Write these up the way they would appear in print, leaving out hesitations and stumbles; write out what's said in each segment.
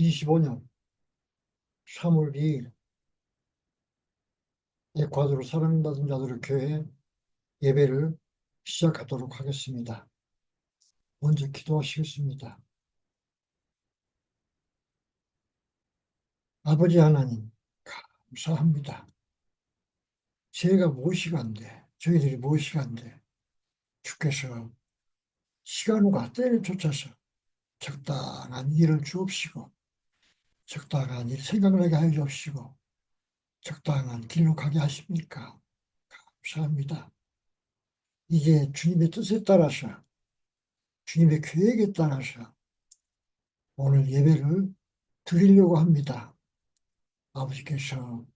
2025년 3월 2일 에콰도르 사랑받은 자들의 교회 예배를 시작하도록 하겠습니다. 먼저 기도하시겠습니다. 아버지 하나님, 감사합니다. 제가 무엇이간데, 저희들이 무엇이간데 주께서 시간과 때를 쫓아서 적당한 일을 주옵시고 적당한 일 생각나게 하여 주옵시고 적당한 길로 가게 하십니까? 감사합니다. 이제 주님의 뜻에 따라서 주님의 계획에 따라서 오늘 예배를 드리려고 합니다. 아버지께서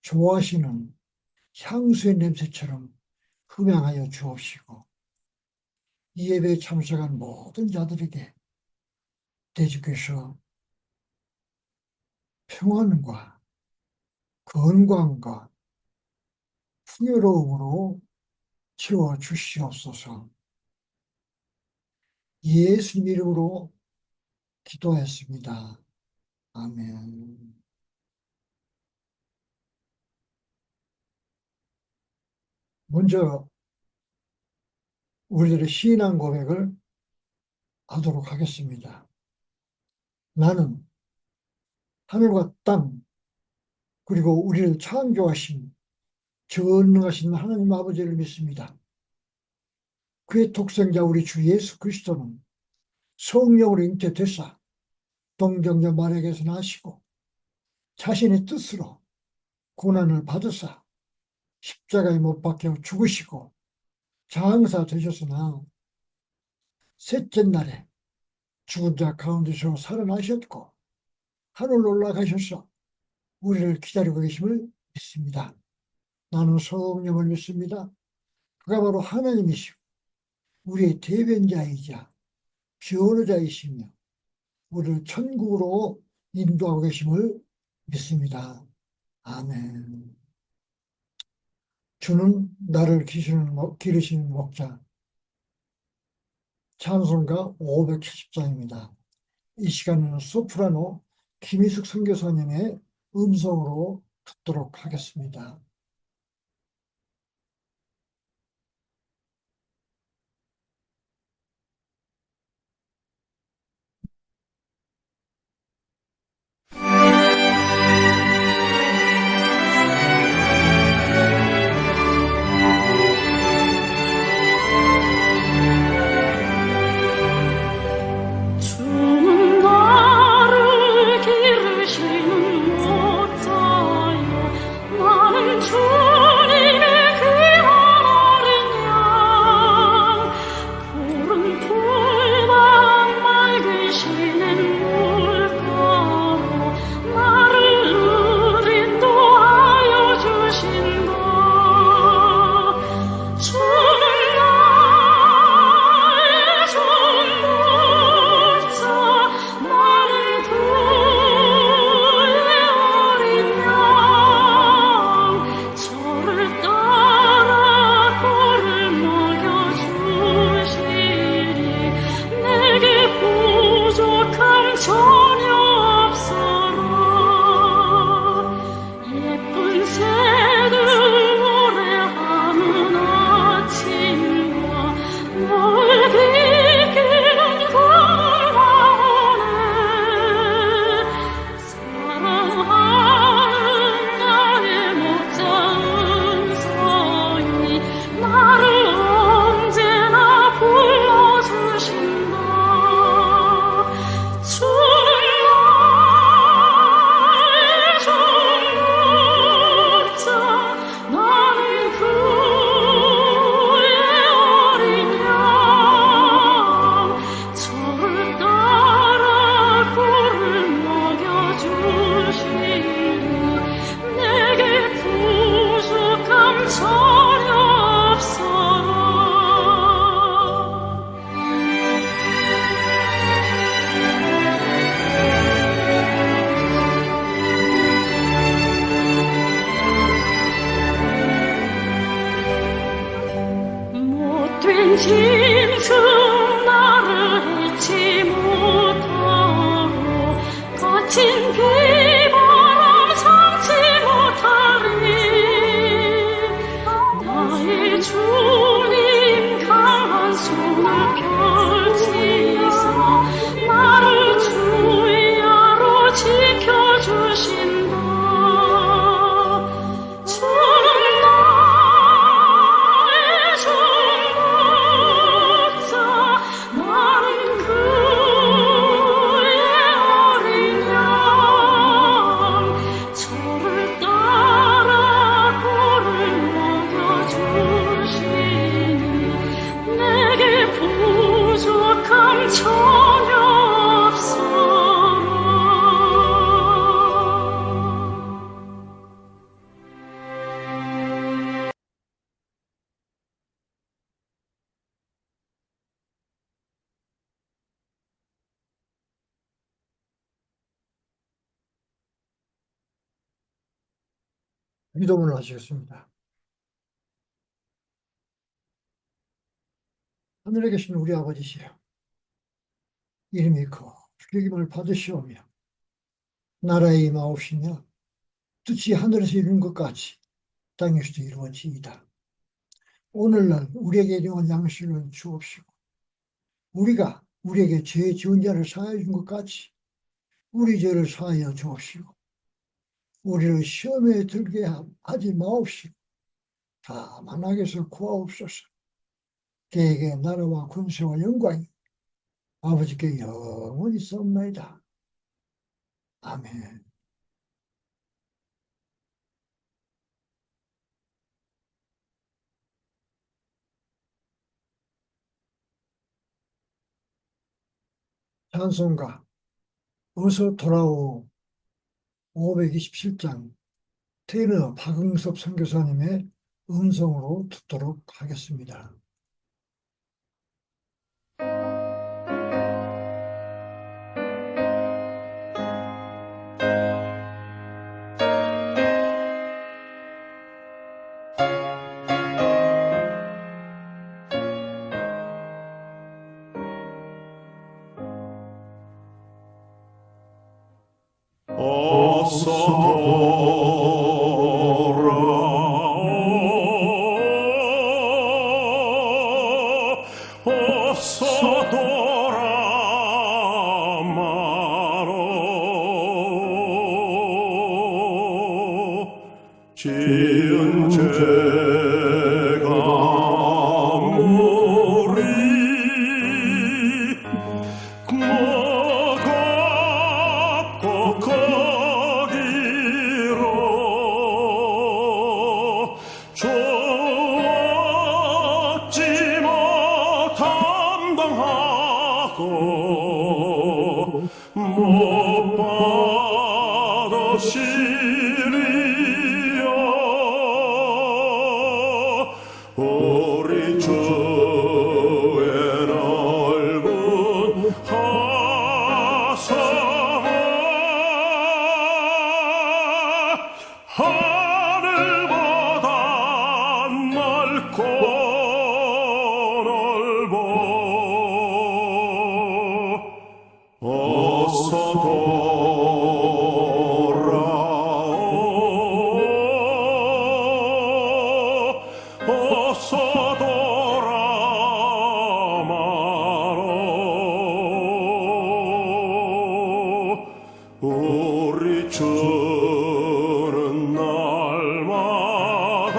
좋아하시는 향수의 냄새처럼 흠양하여 주옵시고 이 예배에 참석한 모든 자들에게 대주께서 평안과 건강과 풍요로움으로 채워주시옵소서. 예수님 이름으로 기도했습니다. 아멘. 먼저 우리들의 신앙 고백을 하도록 하겠습니다. 나는 하늘과 땅 그리고 우리를 창조하신 전능하신 하나님 아버지를 믿습니다. 그의 독생자 우리 주 예수 그리스도는 성령으로 잉태되사 동정녀 마리아에게서 나시고 자신의 뜻으로 고난을 받으사 십자가에 못 박혀 죽으시고 장사되셨으나 셋째 날에 죽은 자 가운데서 살아나셨고 하늘로 올라가셔서 우리를 기다리고 계심을 믿습니다. 나는 성령을 믿습니다. 그가 바로 하나님이시고 우리의 대변자이자 변호자이시며 우리를 천국으로 인도하고 계심을 믿습니다. 아멘. 주는 나를 기르시는 목자. 찬송가 570장입니다. 이 시간에는 소프라노 김희숙 선교사님의 음성으로 듣도록 하겠습니다. 짐승 나를 잊지 못하고 거친 비바람 참지 못하리. 나의 주님 강한 손을 펼치사 나를 주야로 지켜주신다. 주는 나의 중보자, 나는 그의 어린 양. 저를 따라 꼴을 먹여주시니 내게 부족함 전혀 없어라. 기도문을 하시겠습니다. 하늘에 계신 우리 아버지시여, 이름이 거룩임을 받으시오며 나라의 임하옵시며 뜻이 하늘에서 이루는 것 같이 땅에서도 이루어지이다. 오늘날 우리에게 일용할 양식을 주옵시고 우리가 우리에게 죄 지은 자를 사하여 준 것 같이 우리 죄를 사하여 주옵시고 우리를 시험에 들게 하지 마옵시고 다만 악에서 구하옵소서. 그에게 나라와 권세와 영광이 아버지께 영원히 있사옵나이다. 아멘. 찬송가 어서 돌아오 527장 테너 박응섭 선교사님의 음성으로 듣도록 하겠습니다. 어서 돌아오 어서 돌아 마로 지은 죄가 무리 거기로 줬지 못한 당하고 못 받으시리요. 우리 주의 넓은 하성을 하늘보다 넓고 넓어 어서 돌아오 어서 돌아 마로 우리 주는 날마다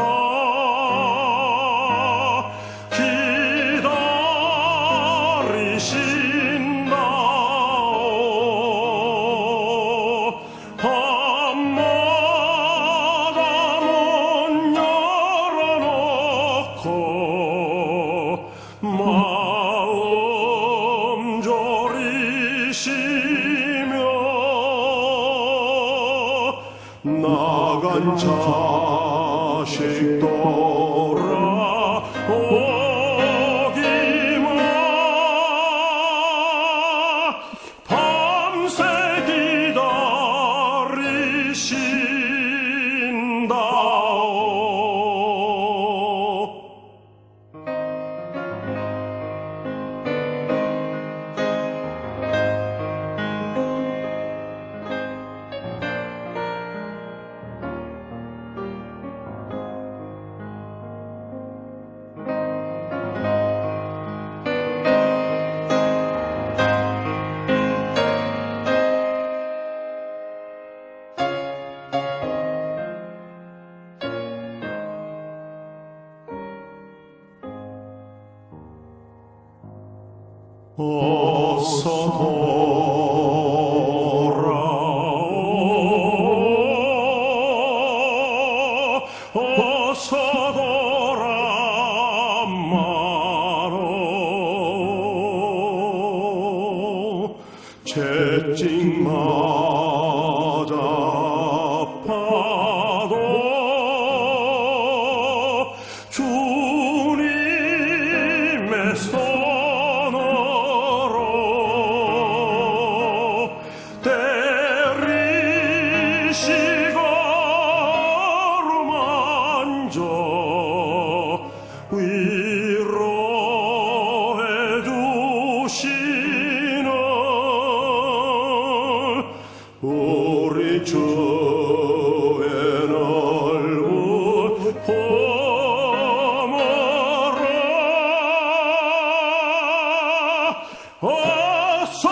기다리신다오. 밤마다 문 열어놓고 마음 졸이시며 나간 자식 돌아오기만 밤새 기다리신다오. 어서 돌아오 어서 돌아마로 채찍 맞아 파도 주님의 손으로 때리시고 만져 위로해 주시는 우리 주의 넓은 보물아 어서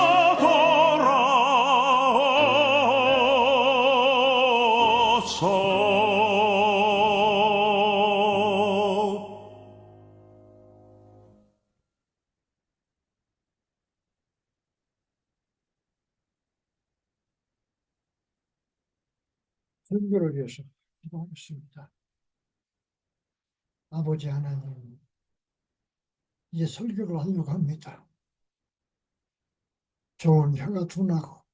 돌아오소. 설교를 위해서 기도하겠습니다. 아버지 하나님, 이제 설교를 하려고 합니다. 좋은 혀가 둔하고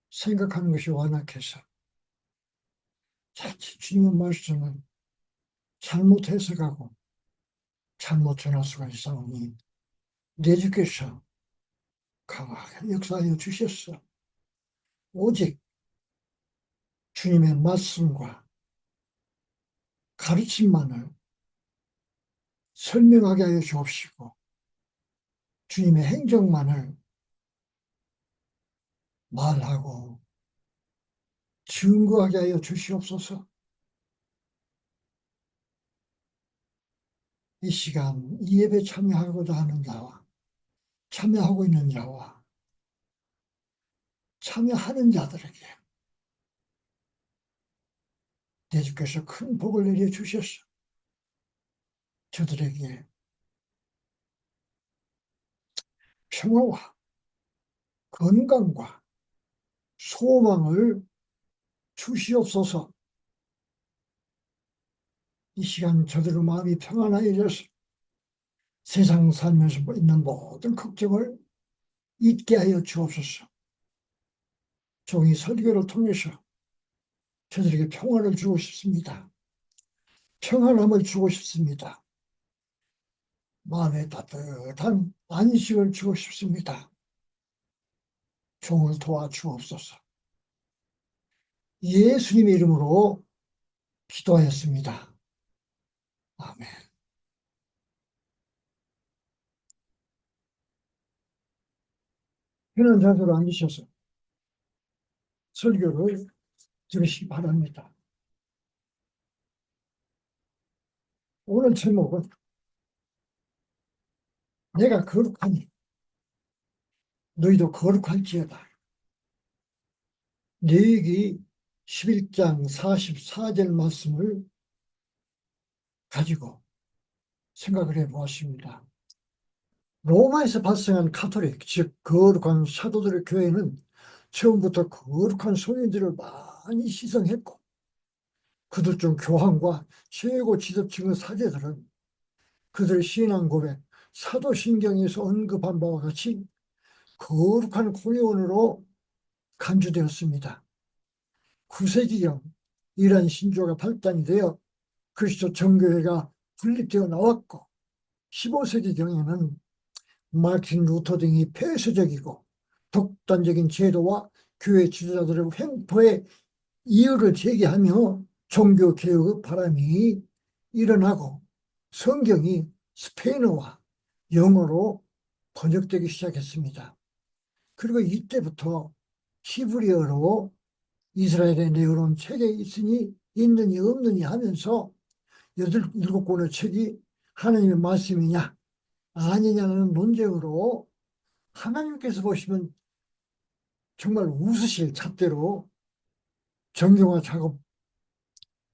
생각하는 것이 완악해서 자칫 주님의 말씀을 잘못 해석하고 잘못 전할 수가 있사오니 내 주께서 강하게 역사하여 주셨어. 오직 주님의 말씀과 가르침만을 설명하게 하여 주옵시고 주님의 행정만을 말하고 증거하게 하여 주시옵소서. 이 시간 이 예배 참여하고자 하는 자와 참여하고 있는 자와 참여하는 자들에게 내 주께서 큰 복을 내려 주셔서 저들에게 평화와 건강과 소망을 주시옵소서. 이 시간 저들의 마음이 평안하여져서 세상 살면서 있는 모든 걱정을 잊게 하여 주옵소서. 종이 설교를 통해서 저들에게 평안을 주고 싶습니다. 평안함을 주고 싶습니다. 마음에 따뜻한 안식을 주고 싶습니다. 종을 도와주옵소서. 예수님의 이름으로 기도하였습니다. 아멘. 편한 자세로 앉으셔서 설교를 들으시기 바랍니다. 오늘 제목은 내가 거룩하니 너희도 거룩할지어다. 레위기 11장 44절 말씀을 가지고 생각을 해보았습니다. 로마에서 발생한 카톨릭, 즉 거룩한 사도들의 교회는 처음부터 거룩한 성인들을 많이 시성했고 그들 중 교황과 최고 지도층의 사제들은 그들의 신앙 고백, 사도신경에서 언급한 바와 같이 거룩한 공예원으로 간주되었습니다. 9세기경 이러한 신조가 발단이 되어 그리스도 정교회가 분립되어 나왔고 15세기경에는 마틴 루터 등이 폐쇄적이고 독단적인 제도와 교회 지도자들의 횡포에 이유를 제기하며 종교개혁의 바람이 일어나고 성경이 스페인어와 영어로 번역되기 시작했습니다. 그리고 이때부터 히브리어로 이스라엘에 내어놓은 책에 있으니 있느니 없느니 하면서 7권의 책이 하나님의 말씀이냐 아니냐는 논쟁으로 하나님께서 보시면 정말 웃으실 잣대로 정경화 작업,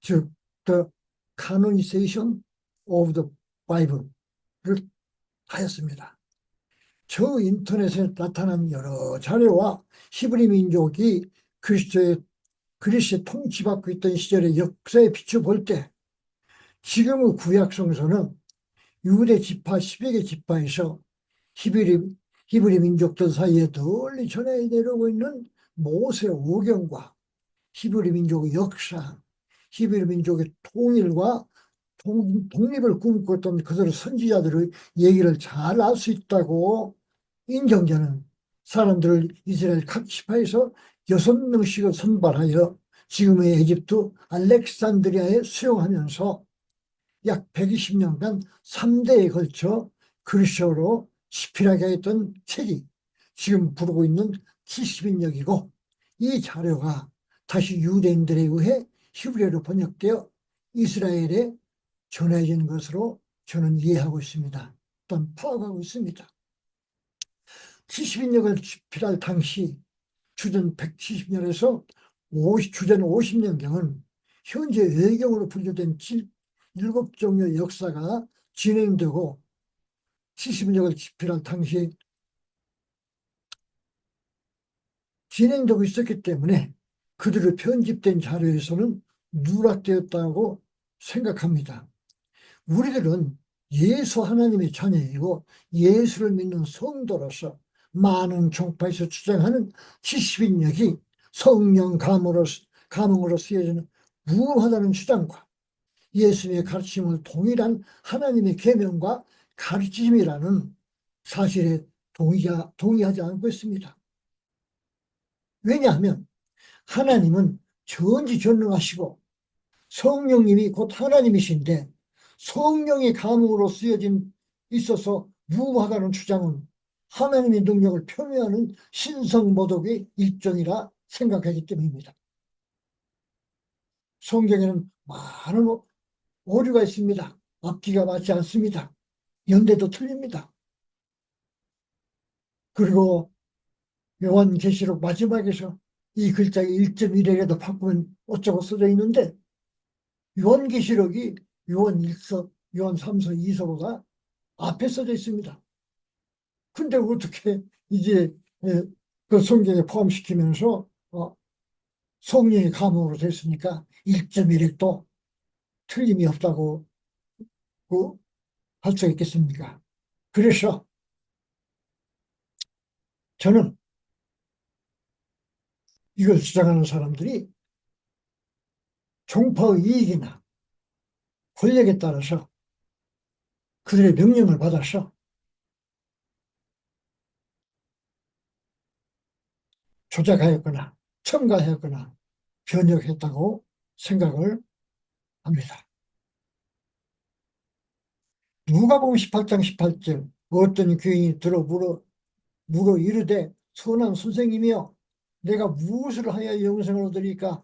즉 The Canonization of the Bible를 하였습니다. 저 인터넷에 나타난 여러 자료와 히브리 민족이 그리스의 통치받고 있던 시절의 역사에 비춰볼 때 지금의 구약 성서는 유대 지파 12개 지파에서 히브리, 히브리 민족들 사이에 널리 전해 내려오고 있는 모세 오경과 히브리 민족의 역사, 히브리 민족의 통일과 독립을 꿈꿨던 그들 선지자들의 얘기를 잘 알 수 있다고 인정되는 사람들을 이스라엘 각 지파에서 6명씩을 선발하여 지금의 에집트 알렉산드리아에 수용하면서 약 120년간 3대에 걸쳐 그리스어로 집필하게 했던 책이 지금 부르고 있는 70인역이고, 이 자료가 다시 유대인들에 의해 히브리어로 번역되어 이스라엘에 전해진 것으로 저는 이해하고 있습니다. 또한 파악하고 있습니다. 70인역을 집필할 당시 주전 170년에서 주전 50년경은 현재 외경으로 분류된 7종의 역사가 진행되고, 70년을 집필할 당시 진행되고 있었기 때문에 그들의 편집된 자료에서는 누락되었다고 생각합니다. 우리들은 예수 하나님의 자녀이고 예수를 믿는 성도로서 많은 종파에서 주장하는 70인역이 성령 감흥으로 쓰여지는 무하다는 주장과 예수님의 가르침을 동일한 하나님의 계명과 가르침이라는 사실에 동의하지 않고 있습니다. 왜냐하면 하나님은 전지전능하시고 성령님이 곧 하나님이신데, 성령의 감흥으로 쓰여진 있어서 무하다는 주장은 하나님의 능력을 표명하는 신성모독의 일종이라 생각하기 때문입니다. 성경에는 많은 오류가 있습니다. 앞뒤가 맞지 않습니다. 연대도 틀립니다. 그리고 요한계시록 마지막에서 이 글자가 1.1이라도 바꾸면 어쩌고 써져 있는데, 요한계시록이 요한 1서, 요한 3서, 2서가 앞에 써져 있습니다. 근데 어떻게 이제 그 성경에 포함시키면서 성령의 감흥으로 됐으니까 1.1도 틀림이 없다고 할 수 있겠습니까? 그래서 저는 이걸 주장하는 사람들이 종파의 이익이나 권력에 따라서 그들의 명령을 받아서 조작하였거나 첨가하였거나 변형했다고 생각을 합니다. 누가복음 18장 18절, 어떤 귀인이 들어 물어 이르되 선한 선생님이여 내가 무엇을 하여 영생을 얻으리까?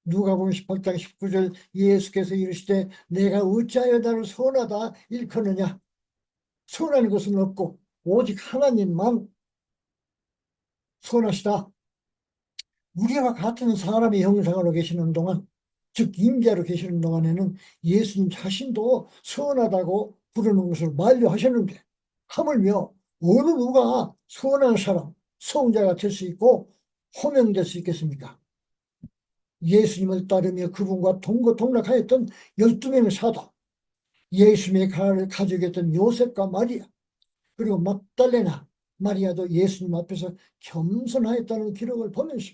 누가복음 18장 19절, 예수께서 이르시되 내가 어찌하여 나를 선하다 일컫느냐? 선한 것은 없고 오직 하나님만 선하시다. 우리와 같은 사람의 형상으로 계시는 동안, 즉 임자로 계시는 동안에는 예수님 자신도 선하다고 부르는 것을 만류하셨는데, 하물며 어느 누가 선한 사람, 성자가 될 수 있고 호명될 수 있겠습니까? 예수님을 따르며 그분과 동거동락하였던 12명의 사도, 예수님의 가족이었던 요셉과 마리아, 그리고 막달레나 마리아도 예수님 앞에서 겸손하였다는 기록을 보면서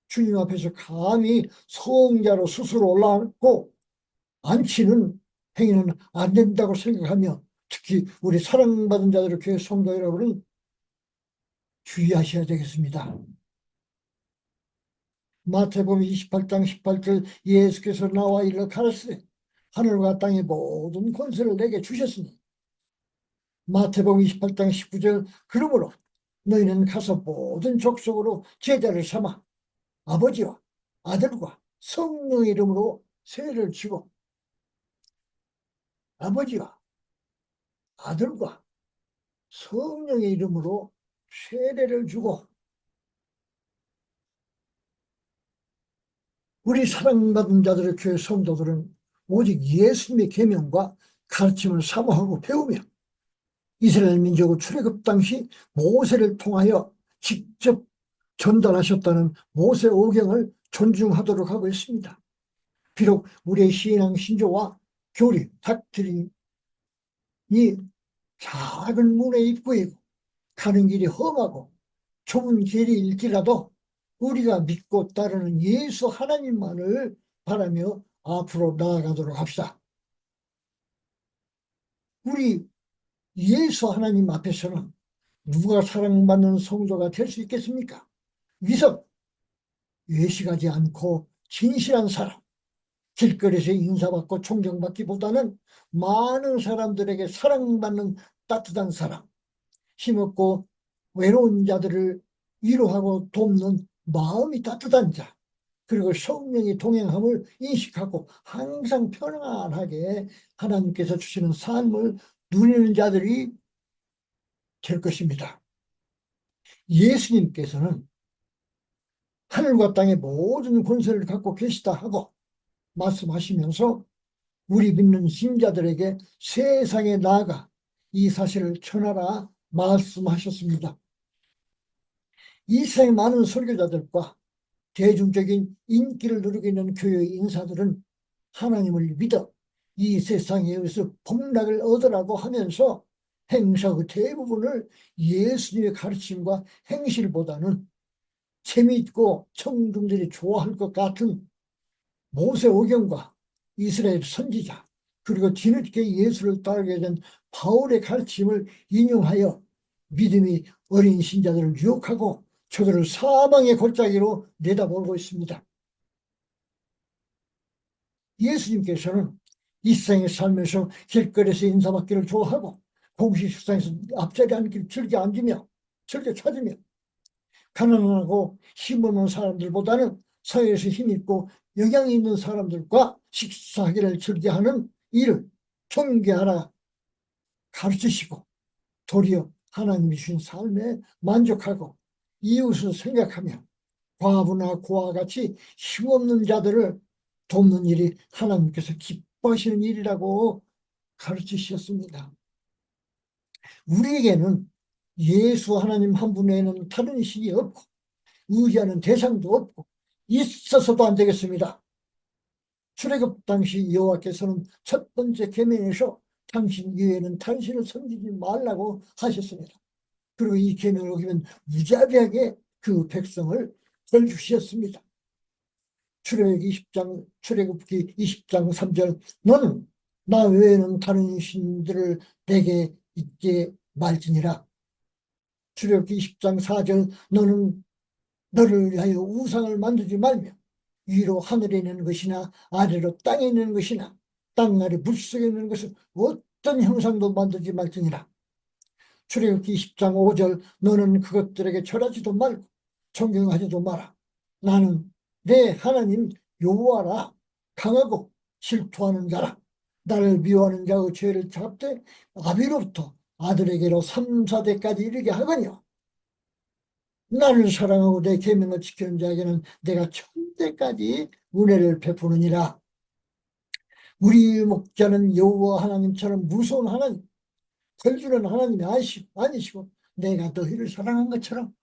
주님 앞에서 감히 성자로 스스로 올라앉고 앉히는 행위는 안 된다고 생각하며, 특히 우리 사랑받은 자들의 교회 성도 여러분은 주의하셔야 되겠습니다. 마태복음 28장 18절, 예수께서 나와 이르러 가라사대 하늘과 땅의 모든 권세를 내게 주셨으니, 마태복음 28장 19절, 그러므로 너희는 가서 모든 족속으로 제자를 삼아 아버지와 아들과 성령의 이름으로 세례를 주고, 아버지와 아들과 성령의 이름으로 세례를 주고, 우리 사랑받은 자들의 교회 성도들은 오직 예수님의 계명과 가르침을 사모하고 배우며 이스라엘 민족의 출애굽 당시 모세를 통하여 직접 전달하셨다는 모세 오경을 존중하도록 하고 있습니다. 비록 우리의 신앙 신조와 교리, 닥트린이 작은 문의 입구이고 가는 길이 험하고 좁은 길일지라도 우리가 믿고 따르는 예수 하나님만을 바라며 앞으로 나아가도록 합시다. 우리 예수 하나님 앞에서는 누가 사랑받는 성도가 될 수 있겠습니까? 위선, 외식하지 않고 진실한 사람, 길거리에서 인사받고 존경받기보다는 많은 사람들에게 사랑받는 따뜻한 사람, 힘없고 외로운 자들을 위로하고 돕는 마음이 따뜻한 자, 그리고 성령이 동행함을 인식하고 항상 편안하게 하나님께서 주시는 삶을 누리는 자들이 될 것입니다. 예수님께서는 하늘과 땅의 모든 권세를 갖고 계시다 하고 말씀하시면서 우리 믿는 신자들에게 세상에 나아가 이 사실을 전하라 말씀하셨습니다. 이 세상의 많은 설교자들과 대중적인 인기를 누리고 있는 교회 인사들은 하나님을 믿어 이 세상에 의해서 복락을 얻으라고 하면서 행사의 대부분을 예수님의 가르침과 행실보다는 재미있고 청중들이 좋아할 것 같은 모세오경과 이스라엘 선지자 그리고 뒤늦게 예수를 따르게 된 바울의 가르침을 인용하여 믿음이 어린 신자들을 유혹하고 저들을 사망의 골짜기로 내다보고 있습니다. 예수님께서는 이 세상의 삶에서 길거리에서 인사받기를 좋아하고 공식 식당에서 앞자리 앉기를 즐겨 앉으며 즐겨 찾으며 가난하고 힘없는 사람들보다는 사회에서 힘있고 영향이 있는 사람들과 식사하기를 즐겨하는 일을 존경하라 가르치시고 도리어 하나님이 주신 삶에 만족하고 이웃을 생각하며 과부나 고아와 같이 힘없는 자들을 돕는 일이 하나님께서 기뻐하시는 일이라고 가르치셨습니다. 우리에게는 예수 하나님 한 분 외에는 다른 신이 없고 의지하는 대상도 없고 있어서도 안 되겠습니다. 출애굽 당시 여호와께서는 첫 번째 계명에서 당신 이외에는 당신을 섬기지 말라고 하셨습니다. 그리고 이 계명을 어기면 무자비하게 그 백성을 벌 주셨습니다. 출애굽기 20장 3절 너는 나 외에는 다른 신들을 내게 있게 말지니라. 출애굽기 20장 4절 너는 너를 위하여 우상을 만들지 말며 위로 하늘에 있는 것이나 아래로 땅에 있는 것이나 땅 아래 물속에 있는 것을 어떤 형상도 만들지 말지니라. 출애굽기 20장 5절 너는 그것들에게 절하지도 말고 존경하지도 마라. 나는 내 하나님 여호와라. 강하고 질투하는 자라. 나를 미워하는 자의 죄를 잡되 아비로부터 아들에게로 3, 4대까지 이르게 하거니와 나를 사랑하고 내 계명을 지키는 자에게는 내가 천대까지 은혜를 베푸느니라. 우리 목자는 여호와 하나님처럼 무서운 하나님, 벌주는 하나님이 아니시고 내가 너희를 사랑한 것처럼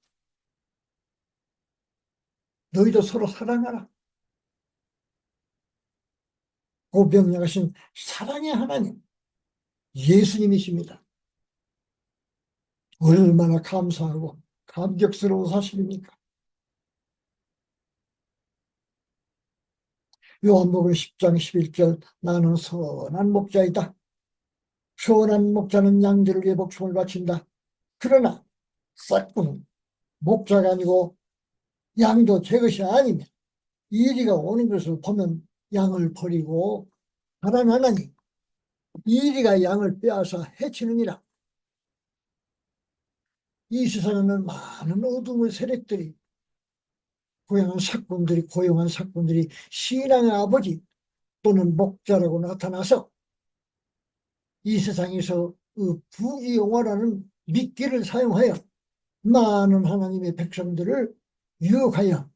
너희도 서로 사랑하라. 고병량하신 사랑의 하나님 예수님이십니다. 얼마나 감사하고 감격스러운 사실입니까? 요한복음 10장 11절 나는 선한 목자이다. 선한 목자는 양들을 위해 목숨을 바친다. 그러나 싹꾼은 목자가 아니고 양도 제 것이 아니면 이리가 오는 것을 보면 양을 버리고 달아나나니 이리가 양을 빼앗아 해치느니라. 이 세상에는 많은 어둠의 세력들이 고용한 사꾼들이 신앙의 아버지 또는 목자라고 나타나서 이 세상에서 부귀영화라는 미끼를 사용하여 많은 하나님의 백성들을 유혹하여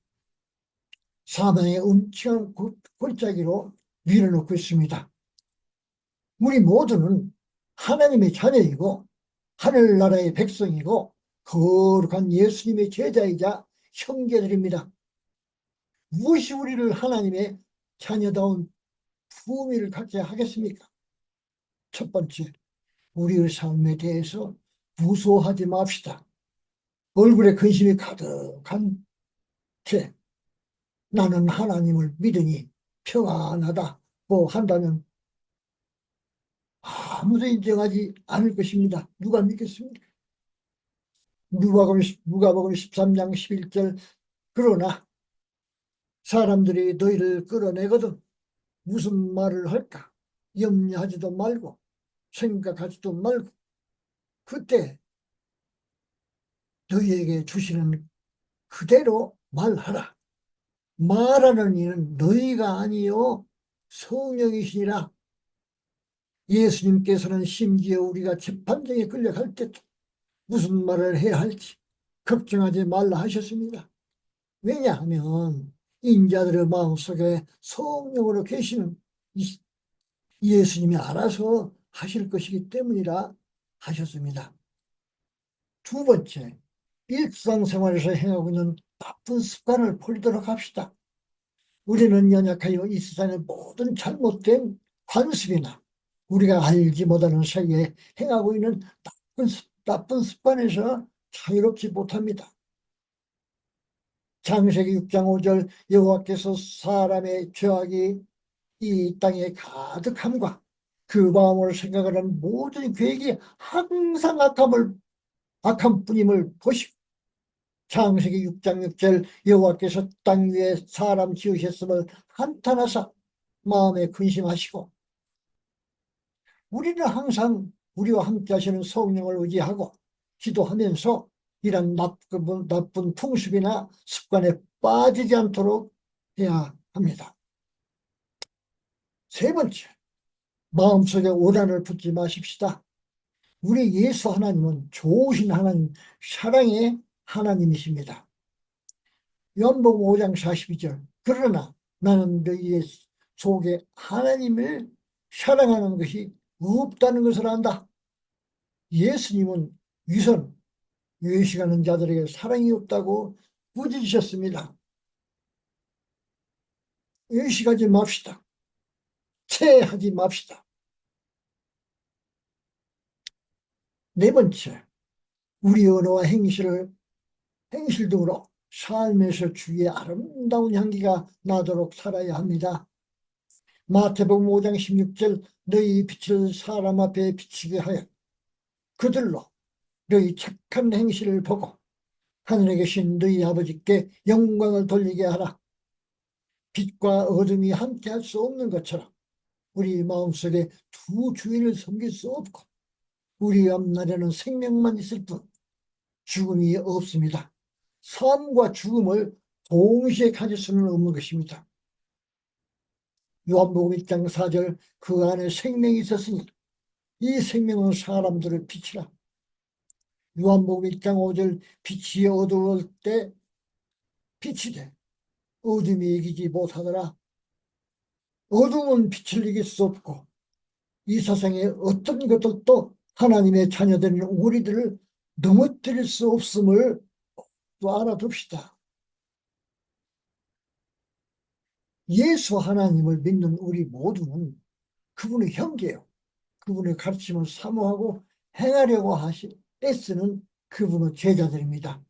사망의 음침한 골짜기로 밀어넣고 있습니다. 우리 모두는 하나님의 자녀이고 하늘나라의 백성이고 거룩한 예수님의 제자이자 형제들입니다. 무엇이 우리를 하나님의 자녀다운 품위를 갖게 하겠습니까? 첫 번째, 우리의 삶에 대해서 무소하지 맙시다. 얼굴에 근심이 가득한 채 나는 하나님을 믿으니 평안하다고 한다면 아무도 인정하지 않을 것입니다. 누가 믿겠습니까? 누가복음 13장 11절 그러나 사람들이 너희를 끌어내거든 무슨 말을 할까 염려하지도 말고 생각하지도 말고 그때 너희에게 주시는 그대로 말하라. 말하는 이는 너희가 아니요 성령이시니라. 예수님께서는 심지어 우리가 재판정에 끌려갈 때도 무슨 말을 해야 할지 걱정하지 말라 하셨습니다. 왜냐하면 인자들의 마음속에 성령으로 계시는 예수님이 알아서 하실 것이기 때문이라 하셨습니다. 두 번째, 일상생활에서 행하고 있는 나쁜 습관을 버리도록 합시다. 우리는 연약하여 이 세상의 모든 잘못된 관습이나 우리가 알지 못하는 사이에 행하고 있는 나쁜 습관에서 자유롭지 못합니다. 창세기 6장 5절 여호와께서 사람의 죄악이 이 땅에 가득함과 그 마음으로 생각하는 모든 계획이 항상 악한 뿐임을 보시고 창세기 6장 6절 여호와께서 땅 위에 사람 지으셨음을 한탄하사 마음에 근심하시고 우리는 항상 우리와 함께 하시는 성령을 의지하고 기도하면서 이런 나쁜 풍습이나 습관에 빠지지 않도록 해야 합니다. 세 번째, 마음속에 오란을 붙지 마십시다. 우리 예수 하나님은 좋으신 하나님, 사랑의 하나님이십니다. 요한복음 5장 42절 그러나 나는 너희의 속에 하나님을 사랑하는 것이 없다는 것을 안다. 예수님은 위선, 외식하는 자들에게 사랑이 없다고 꾸짖으셨습니다. 외식하지 맙시다. 체하지 맙시다. 네 번째, 우리 언어와 행실 등으로 삶에서 주의 아름다운 향기가 나도록 살아야 합니다. 마태복음 5장 16절 너희 빛을 사람 앞에 비치게 하여 그들로 너희 착한 행실을 보고 하늘에 계신 너희 아버지께 영광을 돌리게 하라. 빛과 어둠이 함께 할 수 없는 것처럼 우리 마음속에 두 주인을 섬길 수 없고 우리 앞날에는 생명만 있을 뿐 죽음이 없습니다. 삶과 죽음을 동시에 가질 수는 없는 것입니다. 요한복음 1장 4절 그 안에 생명이 있었으니 이 생명은 사람들을 빛이라. 요한복음 1장 5절 빛이 어두울 때 빛이 돼 어둠이 이기지 못하더라. 어둠은 빛을 이길 수 없고 이 세상의 어떤 것들도 하나님의 자녀된 우리들을 넘어뜨릴 수 없음을 또 알아둡시다. 예수 하나님을 믿는 우리 모두는 그분의 형제요. 그분의 가르침을 사모하고 행하려고 애쓰는 그분의 제자들입니다.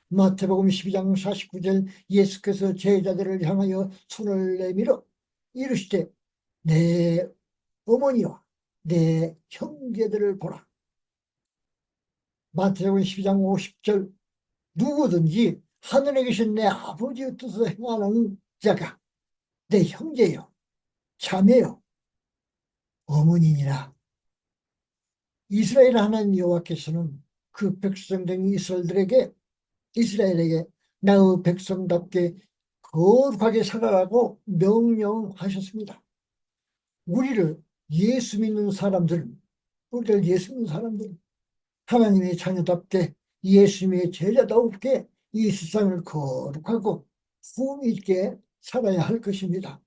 마태복음 12장 49절 예수께서 제자들을 향하여 손을 내밀어 이르시되 내 어머니와 내 형제들을 보라. 마태복음 12장 50절 누구든지 하늘에 계신 내 아버지의 뜻을 행하는 자가 내 형제요 자매요 어머니니라. 이스라엘 하나님 여호와께서는 그 백성된 이스라엘에게 나의 백성답게 거룩하게 살아라고 명령하셨습니다. 우리를 예수 믿는 사람들 하나님의 자녀답게 예수님의 제자답게 이 세상을 거룩하고 품위 있게 살아야 할 것입니다.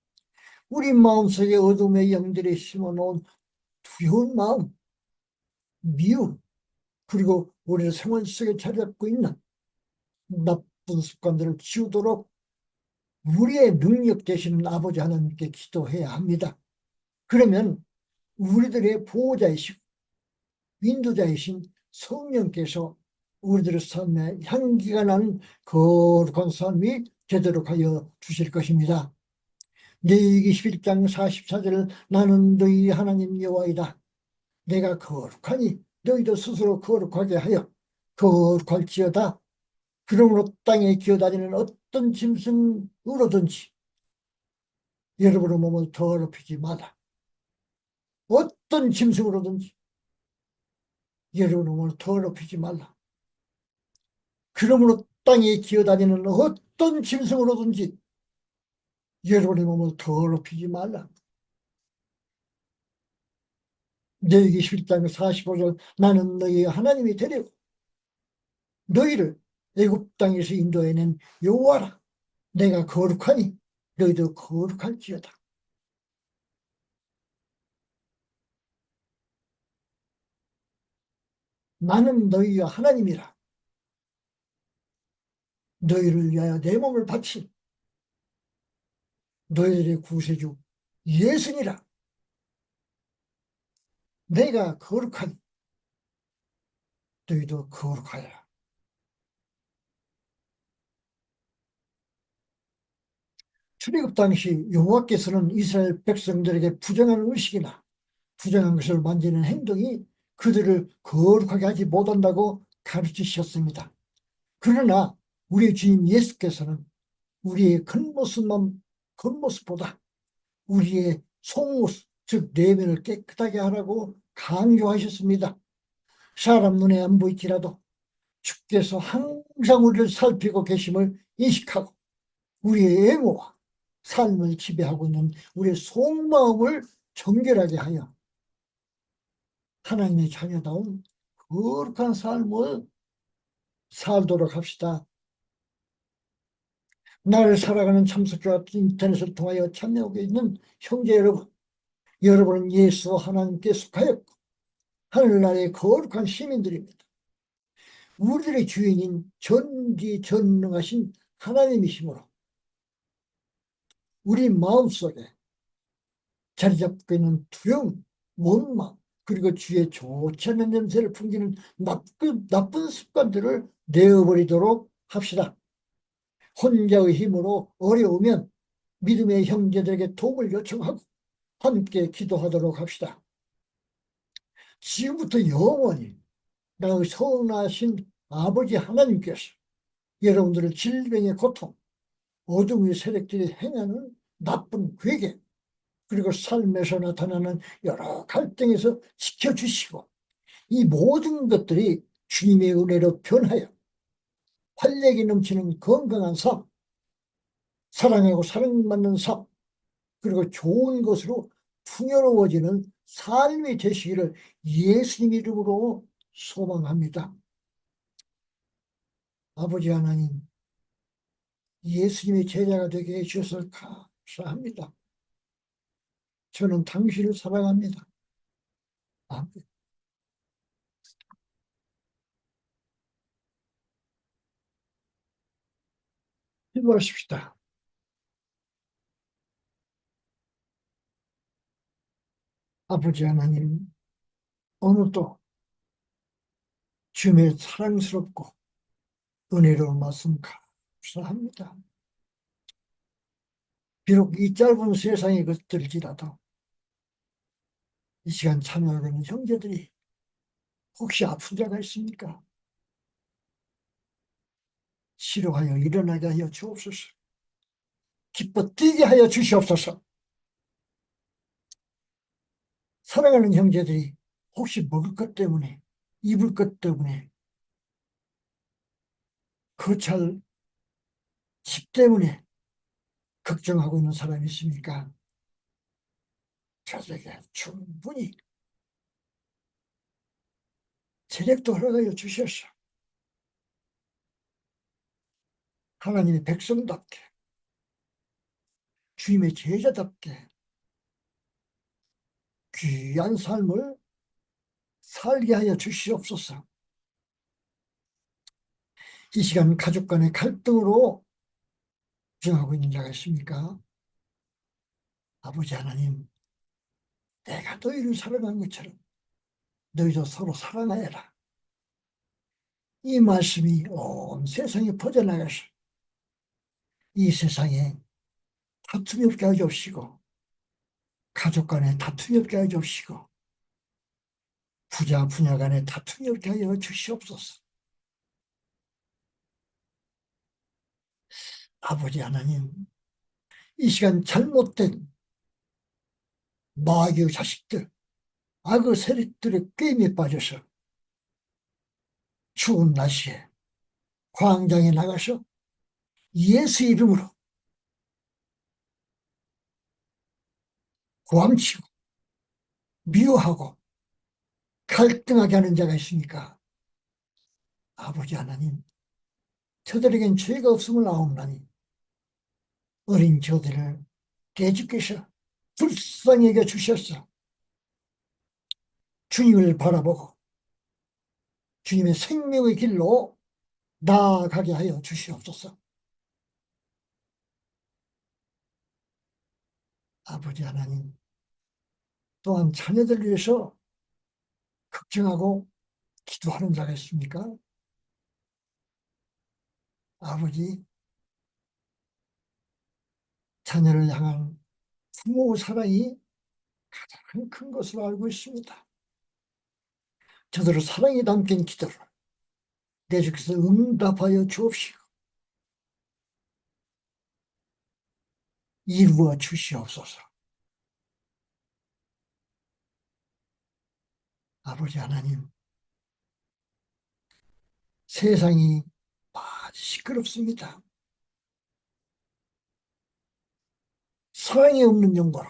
우리 마음속에 어둠의 영들이 심어놓은 두려운 마음, 미움, 그리고 우리 생활 속에 자리 잡고 있는 나쁜 습관들을 지우도록 우리의 능력 되시는 아버지 하나님께 기도해야 합니다. 그러면 우리들의 보호자이시고 인도자이신 성령께서 우리들의 삶에 향기가 나는 거룩한 삶이 되도록 하여 주실 것입니다. 레위기 11장 44절 나는 너희 하나님 여호와이다. 내가 거룩하니 너희도 스스로 거룩하게 하여 거룩할지어다. 그러므로 땅에 기어다니는 어떤 짐승으로든지 여러분의 몸을 더럽히지 마라. 어떤 짐승으로든지 여러분의 몸을 더럽히지 말라. 그러므로 땅에 기어다니는 어떤 짐승으로든지 여러분의 몸을 더럽히지 말라. 레위기 11장 45절 나는 너희 하나님이 되려고 너희를 애굽 땅에서 인도해낸 여호와라. 내가 거룩하니 너희도 거룩할지어다. 나는 너희의 하나님이라. 너희를 위하여 내 몸을 바친 너희들의 구세주 예수니라. 내가 거룩하니 너희도 거룩하여라. 출애굽 당시 여호와께서는 이스라엘 백성들에게 부정한 의식이나 부정한 것을 만지는 행동이 그들을 거룩하게 하지 못한다고 가르치셨습니다. 그러나 우리 주님 예수께서는 우리의 겉모습보다 우리의 속모습, 즉 내면을 깨끗하게 하라고 강조하셨습니다. 사람 눈에 안 보일지라도 주께서 항상 우리를 살피고 계심을 인식하고 우리의 외모와 삶을 지배하고 있는 우리의 속마음을 정결하게 하여 하나님의 자녀다운 거룩한 삶을 살도록 합시다. 나를 살아가는 참석과 인터넷을 통하여 참여하고 있는 형제 여러분, 여러분은 예수 하나님께 속하였고 하늘나라의 거룩한 시민들입니다. 우리들의 주인인 전지전능하신 하나님이시므로 우리 마음속에 자리 잡고 있는 두려움, 원망, 그리고 주의 좋지 않은 냄새를 풍기는 나쁜 습관들을 내어버리도록 합시다. 혼자의 힘으로 어려우면 믿음의 형제들에게 도움을 요청하고 함께 기도하도록 합시다. 지금부터 영원히 나의 선하신 아버지 하나님께서 여러분들을 질병의 고통, 어둠의 세력들이 행하는 나쁜 괴계, 그리고 삶에서 나타나는 여러 갈등에서 지켜주시고 이 모든 것들이 주님의 은혜로 변하여 활력이 넘치는 건강한 삶, 사랑하고 사랑받는 삶, 그리고 좋은 것으로 풍요로워지는 삶이 되시기를 예수님 이름으로 소망합니다. 아버지 하나님, 예수님의 제자가 되게 해주셔서 감사합니다. 저는 당신을 사랑합니다. 아멘. 기도하십시다. 아버지 하나님, 오늘도 주님의 사랑스럽고 은혜로운 말씀 감사합니다. 비록 이 짧은 세상에 것들지라도 이 시간 참여하고 있는 형제들이 혹시 아픈 자가 있습니까? 치료하여 일어나게 하여 주옵소서. 기뻐 뛰게 하여 주시옵소서. 사랑하는 형제들이 혹시 먹을 것 때문에, 입을 것 때문에, 거찰 집 때문에 걱정하고 있는 사람이 있습니까? 저에게 충분히 체력도 허락하여 주셔서 하나님의 백성답게, 주님의 제자답게 귀한 삶을 살게 하여 주시옵소서. 이 시간 가족 간의 갈등으로 정하고 있는 자가 있습니까? 아버지 하나님, 내가 너희를 사랑한 것처럼 너희도 서로 사랑하여라. 이 말씀이 온 세상에 퍼져나가서 이 세상에 다툼이 없게 하여 주옵시고, 가족 간에 다툼이 없게 하여 주옵시고, 부자 부녀 간에 다툼이 없게 하여 주시옵소서. 아버지 하나님, 이 시간 잘못된 마귀의 자식들, 악의 세력들의 게임에 빠져서 추운 날씨에 광장에 나가서 예수 이름으로 고함치고 미워하고 갈등하게 하는 자가 있으니까 아버지 하나님, 저들에겐 죄가 없음을 아옵나니 어린 저들을 깨주께서 불쌍히 여겨 주셔서 주님을 바라보고 주님의 생명의 길로 나아가게 하여 주시옵소서. 아버지 하나님, 또한 자녀들 위해서 걱정하고 기도하는 자가 있습니까? 아버지, 자녀를 향한 부모의 사랑이 가장 큰 것으로 알고 있습니다. 저들의 사랑이 담긴 기도를 내 주께서 응답하여 주옵시고 이루어 주시옵소서. 아버지 하나님, 세상이 많이 시끄럽습니다. 사랑이 없는 영광,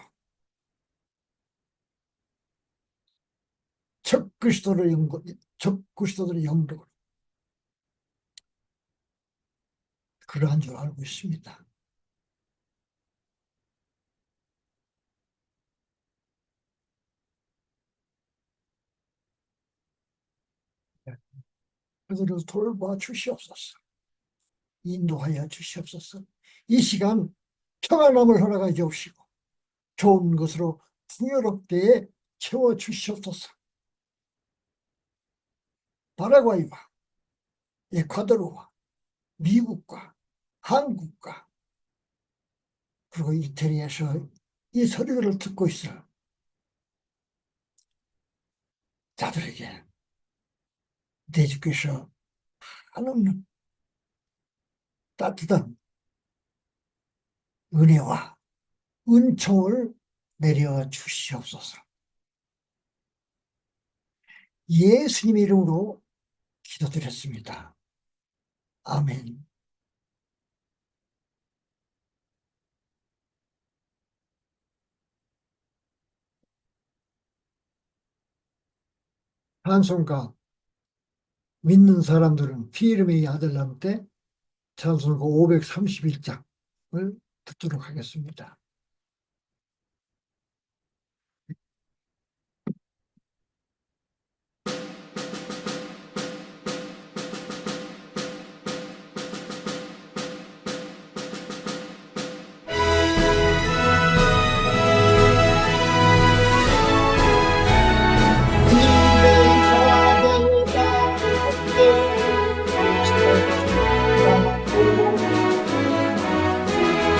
적그리스도의 영광으로 그러한 줄 알고 있습니다. 그들을 돌봐 주시옵소서. 인도하여 주시옵소서. 이 시간 평안함을 허락하여 주옵시고 좋은 것으로 풍요롭게 채워 주시옵소서. 파라과이와 에콰도르와 미국과 한국과 그리고 이태리에서 이 소리를 듣고 있어 자들에게 내 주께서 한없는 따뜻한 은혜와 은총을 내려 주시옵소서. 예수님의 이름으로 기도드렸습니다. 아멘. 찬송가 믿는 사람들은 피 이름의 아들 남 때 찬송가 531장을 듣도록 하겠습니다.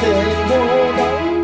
대보다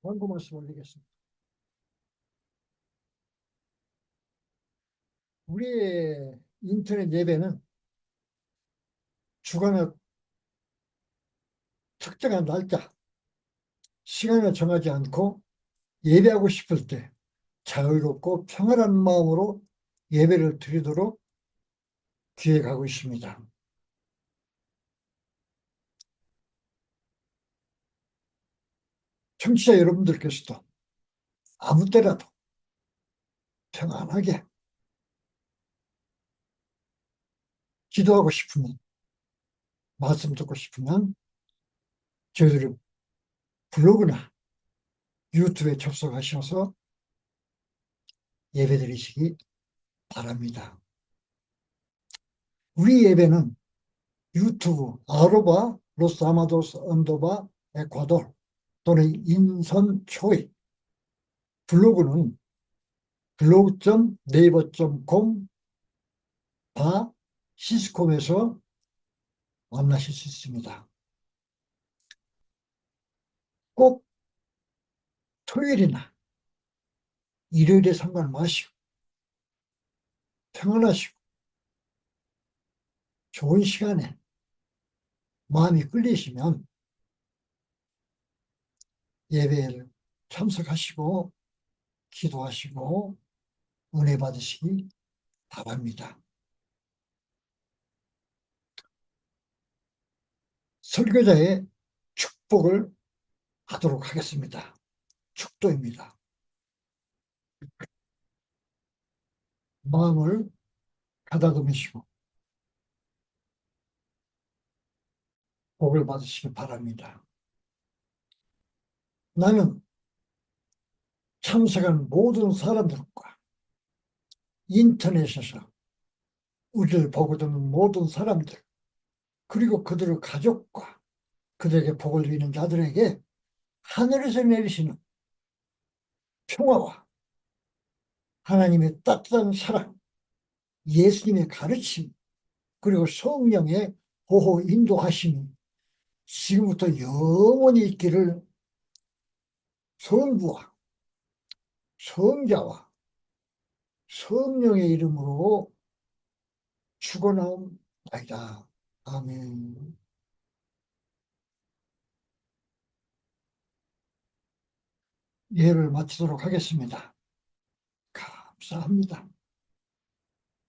광고 말씀 올리겠습니다. 우리의 인터넷 예배는 주간에 특정한 날짜, 시간을 정하지 않고 예배하고 싶을 때 자유롭고 평안한 마음으로 예배를 드리도록 기획하고 있습니다. 청취자 여러분들께서도 아무 때라도 평안하게 기도하고 싶으면, 말씀 듣고 싶으면 저희들의 블로그나 유튜브에 접속하셔서 예배 드리시기 바랍니다. 우리 예배는 유튜브 아로바 로스아마도스 언더바 에콰도르 또는 인선초이, 블로그는 블로그.네이버.com 시스콤에서 만나실 수 있습니다. 꼭 토요일이나 일요일에 상관 마시고 평안하시고 좋은 시간에 마음이 끌리시면 예배를 참석하시고 기도하시고 은혜 받으시기 바랍니다. 설교자의 축복을 하도록 하겠습니다. 축도입니다. 마음을 가다듬으시고 복을 받으시기 바랍니다. 나는 참석한 모든 사람들과 인터넷에서 우리를 보고 듣는 모든 사람들, 그리고 그들의 가족과 그들에게 복을 비는 자들에게 하늘에서 내리시는 평화와 하나님의 따뜻한 사랑, 예수님의 가르침, 그리고 성령의 보호 인도하심이 지금부터 영원히 있기를 성부와 성자와 성령의 이름으로 축원하옵나이다. 아멘. 예를 마치도록 하겠습니다. 감사합니다.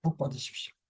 복 받으십시오.